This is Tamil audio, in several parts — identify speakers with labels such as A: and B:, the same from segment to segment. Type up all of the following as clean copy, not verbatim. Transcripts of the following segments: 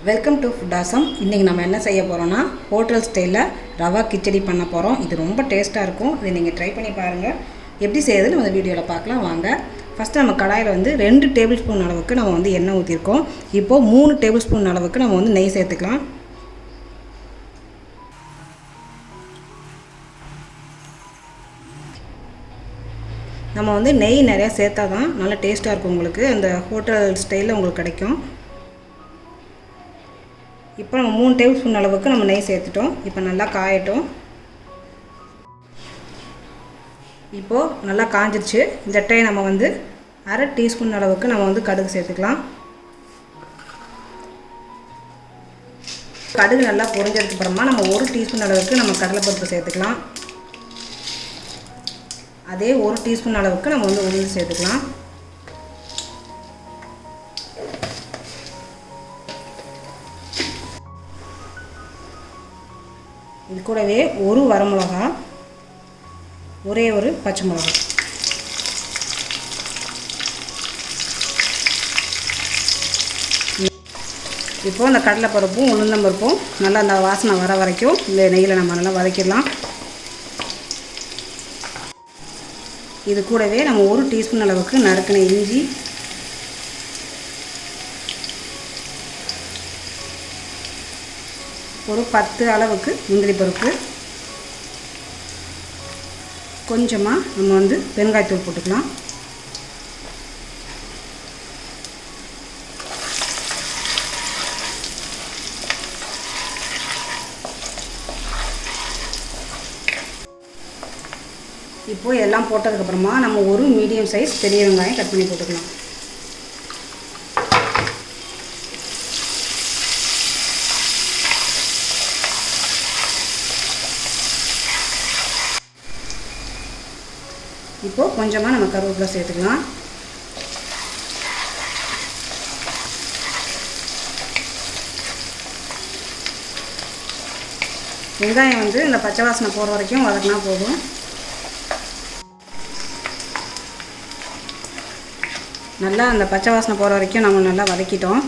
A: Welcome to ஃபுட்டாசம். இன்றைக்கி நம்ம என்ன செய்ய போகிறோன்னா ஹோட்டல் ஸ்டைலில் ரவா கிச்சடி பண்ண போகிறோம். இது ரொம்ப டேஸ்ட்டாக இருக்கும். இதை நீங்கள் ட்ரை பண்ணி பாருங்கள். எப்படி செய்யுதுன்னு நம்ம வீடியோவில் பார்க்கலாம் வாங்க. ஃபஸ்ட்டு நம்ம கடாயில் 2 டேபிள் ஸ்பூன் அளவுக்கு நம்ம எண்ணெய் ஊற்றிருக்கோம். இப்போது 3 டேபிள் ஸ்பூன் அளவுக்கு நம்ம நெய் சேர்த்துக்கலாம். நம்ம நெய் நிறையா சேர்த்தா தான் நல்லா டேஸ்ட்டாக இருக்கும். உங்களுக்கு அந்த ஹோட்டல் ஸ்டைலில் உங்களுக்கு கிடைக்கும். இப்போ நம்ம 3 டேபிள் ஸ்பூன் அளவுக்கு நம்ம நெய் சேர்த்துட்டோம். இப்போ நல்லா காயட்டும். இப்போது நல்லா காஞ்சிருச்சு. இந்த டைம் நம்ம அரை டீஸ்பூன் அளவுக்கு நம்ம கடுகு சேர்த்துக்கலாம். கடுகு நல்லா பொரிஞ்சதுக்கு அப்புறமா நம்ம 1 டீஸ்பூன் அளவுக்கு நம்ம கடலைப்பருப்பு சேர்த்துக்கலாம். அதே 1 டீஸ்பூன் அளவுக்கு நம்ம உளுந்து சேர்த்துக்கலாம். இது கூடவே 1 வரமிளகா, ஒரே ஒரு பச்சை மிளகா. இப்போது இந்த கடலைப்பருப்பும் உளுந்தம்பருப்பும் நல்லா அந்த வாசனை வர வரைக்கும் இந்த நெய்யில் நம்ம நல்லா வதக்கிடலாம். இது கூடவே நம்ம 1 டீஸ்பூன் அளவுக்கு நறுக்கின இஞ்சி, ஒரு 10 அளவுக்கு முந்திரி பருப்பு, கொஞ்சமாக நம்ம பெருங்காயத்தூள் போட்டுக்கலாம். இப்போது எல்லாம் போட்டதுக்கப்புறமா நம்ம ஒரு மீடியம் சைஸ் பெரிய வெங்காயம் கட் பண்ணி போட்டுக்கலாம். இப்போது கொஞ்சமாக நம்ம கருவேப்பிலை சேர்த்துக்கலாம். வெங்காயம் இந்த பச்சை வாசனை போகிற வரைக்கும் வதக்கினா போதும். நல்லா அந்த பச்சை வாசனை போகிற வரைக்கும் நம்ம நல்லா வதக்கிட்டோம்.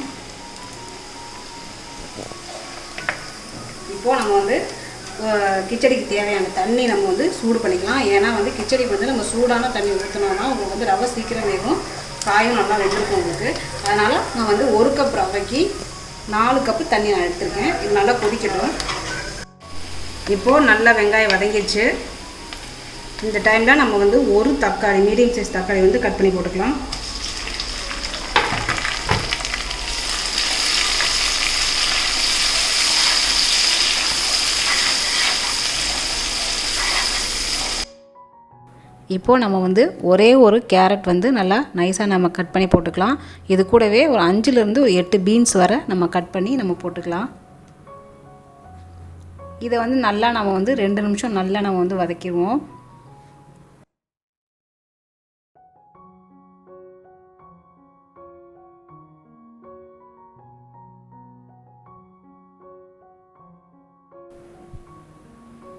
A: இப்போது நம்ம கிச்சடிக்கு தேவையான தண்ணி நம்ம சூடு பண்ணிக்கலாம். ஏன்னா கிச்சடிக்கு நம்ம சூடான தண்ணி ஊற்றினோம்னா உங்களுக்கு ரவை சீக்கிரம் வேகும், காயும் நல்லா வெந்திருக்கும் உங்களுக்கு. அதனால் நான் 1 கப் ரவைக்கு 4 கப்பு தண்ணி நான் எடுத்துருக்கேன். இது நல்லா கொதிக்கட்டும். இப்போது நல்லா வெங்காயம் வதங்கிடுச்சு. இந்த டைமில் நம்ம ஒரு தக்காளி, மீடியம் சைஸ் தக்காளி கட் பண்ணி போட்டுக்கலாம். இப்போது நம்ம ஒரே ஒரு கேரட் நல்லா நைஸாக நம்ம கட் பண்ணி போட்டுக்கலாம். இது கூடவே ஒரு 5லேருந்து 8 பீன்ஸ் வரை நம்ம கட் பண்ணி நம்ம போட்டுக்கலாம். இதை நல்லா நம்ம 2 நிமிஷம் நல்லா நம்ம வதக்கிடுவோம்.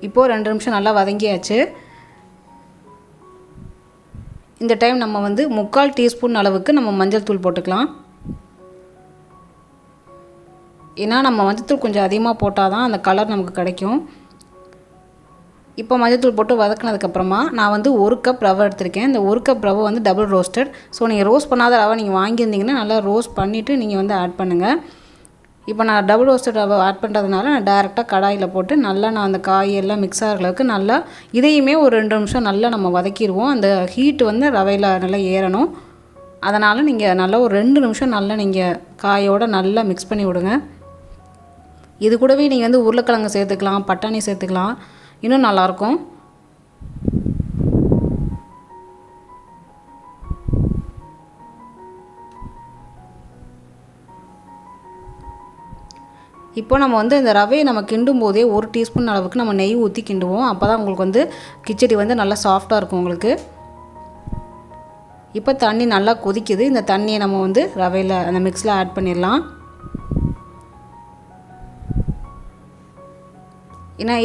A: இப்போது 2 நிமிஷம் நல்லா வதங்கியாச்சு. இந்த டைம் நம்ம 3/4 டீஸ்பூன் அளவுக்கு நம்ம மஞ்சள் தூள் போட்டுக்கலாம். ஏன்னா நம்ம மஞ்சள் தூள் கொஞ்சம் அதிகமாக போட்டால் தான் அந்த கலர் நமக்கு கிடைக்கும். இப்போ மஞ்சள் தூள் போட்டு வதக்கினதுக்கப்புறமா நான் 1 கப் ரவை எடுத்திருக்கேன். இந்த 1 கப் ரவை டபுள் ரோஸ்டட். ஸோ நீங்கள் ரோஸ்ட் பண்ணாத ரவை நீங்கள் வாங்கியிருந்தீங்கன்னா நல்லா ரோஸ்ட் பண்ணிவிட்டு நீங்கள் ஆட் பண்ணுங்கள். இப்போ நான் டபுள் ரோஸ்டட் ரவை ஆட் பண்ணுறதுனால நான் டேரெக்டாக கடாயில் போட்டு நல்லா நான் அந்த காயெல்லாம் மிக்ஸ் ஆகிற அளவுக்கு நல்லா இதையுமே ஒரு 2 நிமிஷம் நல்லா நம்ம வதக்கிடுவோம். அந்த ஹீட்டு ரவையில் நல்லா ஏறணும். அதனால் நீங்கள் நல்லா ஒரு 2 நிமிஷம் நல்லா நீங்கள் காயோடு நல்லா மிக்ஸ் பண்ணி விடுங்க. இது கூடவே நீங்கள் உருளைக்கிழங்கு சேர்த்துக்கலாம், பட்டாணி சேர்த்துக்கலாம், இன்னும் நல்லாயிருக்கும். இப்போ நம்ம இந்த ரவையை நம்ம கிண்டும் போதே 1 டீஸ்பூன் அளவுக்கு நம்ம நெய் ஊற்றி கிண்டுவோம். அப்போ தான் உங்களுக்கு கிச்சடி நல்லா சாஃப்டாக இருக்கும் உங்களுக்கு. இப்போ தண்ணி நல்லா கொதிக்குது. இந்த தண்ணியை நம்ம ரவையில் அந்த மிக்ஸில் ஆட் பண்ணிடலாம்.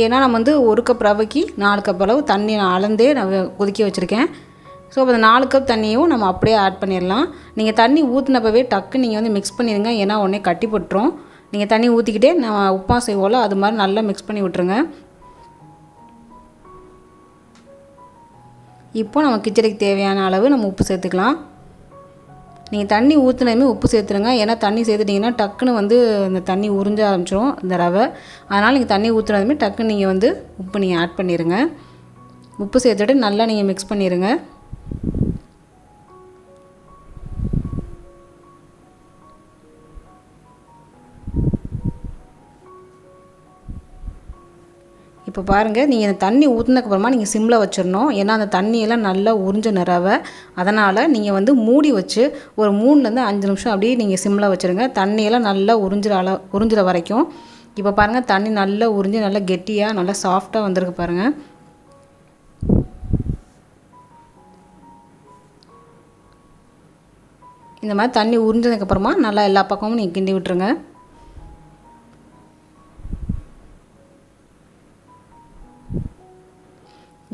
A: ஏன்னா நம்ம 1 கப் ரவைக்கு 4 கப் அளவு தண்ணி நான் அளந்தே நான் கொதிக்க வச்சுருக்கேன். ஸோ அந்த 4 கப் தண்ணியும் நம்ம அப்படியே ஆட் பண்ணிடலாம். நீங்கள் தண்ணி ஊற்றினப்பவே டக்கு நீங்கள் மிக்ஸ் பண்ணிடுங்க, ஏன்னா உடனே கட்டி போட்டுரும். நீங்கள் தண்ணி ஊற்றிக்கிட்டே நான் உப்புமா செய்வோம்ல அது மாதிரி நல்லா மிக்ஸ் பண்ணி விட்டுருங்க. இப்போ நம்ம கிச்சடிக்கு தேவையான அளவு நம்ம உப்பு சேர்த்துக்கலாம். நீங்கள் தண்ணி ஊற்றுனதுமே உப்பு சேர்த்துருங்க. ஏன்னா தண்ணி சேர்த்துட்டிங்கன்னா டக்குன்னு வந்து இந்த தண்ணி உறிஞ்ச ஆரம்பிச்சிடும் இந்த ரவை. அதனால் நீங்கள் தண்ணி ஊற்றுனதுமே டக்குன்னு நீங்கள் வந்து உப்பு நீங்கள் ஆட் பண்ணிடுங்க. உப்பு சேர்த்துட்டு நல்லா நீங்கள் மிக்ஸ் பண்ணிடுங்க. இப்போ பாருங்கள், நீங்கள் இந்த தண்ணி ஊற்றினதுக்கப்புறமா நீங்கள் சிம்மில் வச்சிடணும். ஏன்னா அந்த தண்ணியெல்லாம் நல்லா உறிஞ்ச ரவை. அதனால் நீங்கள் வந்து மூடி வச்சு ஒரு 3லேருந்து 5 நிமிஷம் அப்படியே நீங்கள் சிம்மில் வச்சுருங்க. தண்ணியெல்லாம் நல்லா உறிஞ்சிற வரைக்கும். இப்போ பாருங்கள், தண்ணி நல்லா உறிஞ்சி நல்லா கெட்டியாக நல்லா சாஃப்டாக வந்திருக்கு பாருங்கள். இந்த மாதிரி தண்ணி உறிஞ்சதுக்கப்புறமா நல்லா எல்லா பக்கமும் நீங்கள் கிண்டி விட்டுருங்க.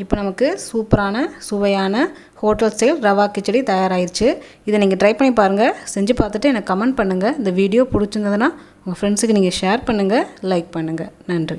A: இப்போ நமக்கு சூப்பரான சுவையான ஹோட்டல் ஸ்டைல் ரவா கிச்சடி தயாராகிருச்சு. இதை நீங்கள் ட்ரை பண்ணி பாருங்கள். செஞ்சு பார்த்துட்டு எனக்கு கமெண்ட் பண்ணுங்கள். இந்த வீடியோ பிடிச்சிருந்ததுன்னா உங்கள் ஃப்ரெண்ட்ஸுக்கு நீங்கள் ஷேர் பண்ணுங்கள், லைக் பண்ணுங்கள். நன்றி.